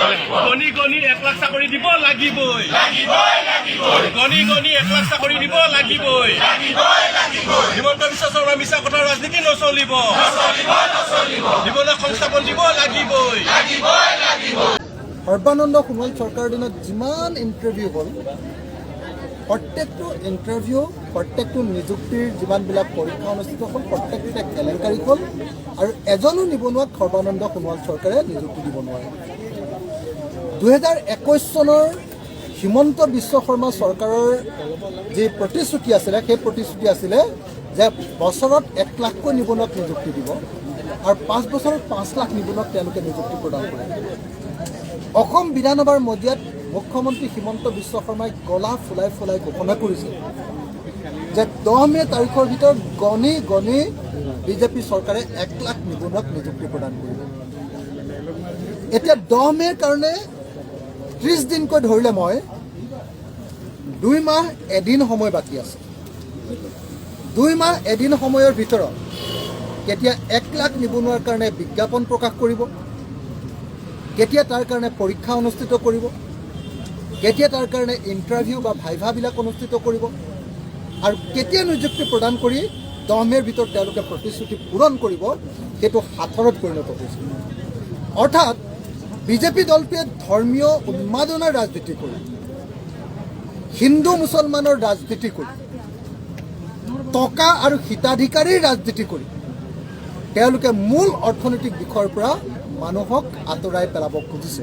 গণি গণি 1 লাখ চাকৰি দিব লাগিবই, গণি গণি 1 লাখ চাকৰি দিব লাগিবই। হিমন্ত বিশ্ব শৰ্মা মিছা কথাৰ ৰাজনীতি নচলিব, নিবনুৱা সংস্থাপন দিব লাগিবই। সৰ্বানন্দ সোণোৱাল চৰকাৰৰ দিনত যিমান ইণ্টাৰভিউ হ'ল, প্ৰত্যেকটো ইণ্টাৰভিউ, প্ৰত্যেকটো নিযুক্তিৰ যিমানবিলাক পৰীক্ষা অনুষ্ঠিত হ'ল, প্ৰত্যেকটোতে কেলেংকাৰী হ'ল আৰু এজনো নিবনুৱাক সৰ্বানন্দ সোণোৱাল চৰকাৰে নিযুক্তি দিব নোৱাৰে। 2021 চনৰ হিমন্ত বিশ্ব শৰ্মা চৰকাৰৰ যি প্ৰতিশ্ৰুতি আছিলে, সেই প্ৰতিশ্ৰুতি আছিলে যে বছৰত 1 লাখকৈ নিবনুৱাক নিযুক্তি দিব আৰু 5 বছৰত 5 লাখ নিবনুৱাক তেওঁলোকে নিযুক্তি প্ৰদান কৰে। অসম বিধানসভাৰ মজিয়াত মুখ্যমন্ত্ৰী হিমন্ত বিশ্ব শৰ্মাই গলা ফুলাই ফুলাই ঘোষণা কৰিছিল যে 10 মে' তাৰিখৰ ভিতৰত গণি গণি বিজেপি চৰকাৰে 1 লাখ নিবনুৱাক নিযুক্তি প্ৰদান কৰিব। এতিয়া 10 মে'ৰ কাৰণে 30 দিনকৈ ধৰিলে মই 2 মাহ এদিন সময় বাকী আছে। 2 মাহ এদিন সময়ৰ ভিতৰত কেতিয়া 1 লাখ নিবনুৱাৰ কাৰণে বিজ্ঞাপন প্ৰকাশ কৰিব, কেতিয়া তাৰ কাৰণে পৰীক্ষা অনুষ্ঠিত কৰিব, কেতিয়া তাৰ কাৰণে ইণ্টাৰভিউ বা ভাইভাবিলাক অনুষ্ঠিত কৰিব আৰু কেতিয়া নিযুক্তি প্ৰদান কৰি 10 মে'ৰ ভিতৰত তেওঁলোকে প্ৰতিশ্ৰুতি পূৰণ কৰিব, সেইটো সাঁথৰত পৰিণত হৈছে। অৰ্থাৎ বিজেপি দলটোৱে ধৰ্মীয় উন্মাদনাৰ ৰাজনীতি কৰি, হিন্দু মুছলমানৰ ৰাজনীতি কৰি, টকা আৰু হিতাধিকাৰীৰ ৰাজনীতি কৰি তেওঁলোকে মূল অৰ্থনৈতিক বিষয়ৰ পৰা মানুহক আঁতৰাই পেলাব খুজিছে।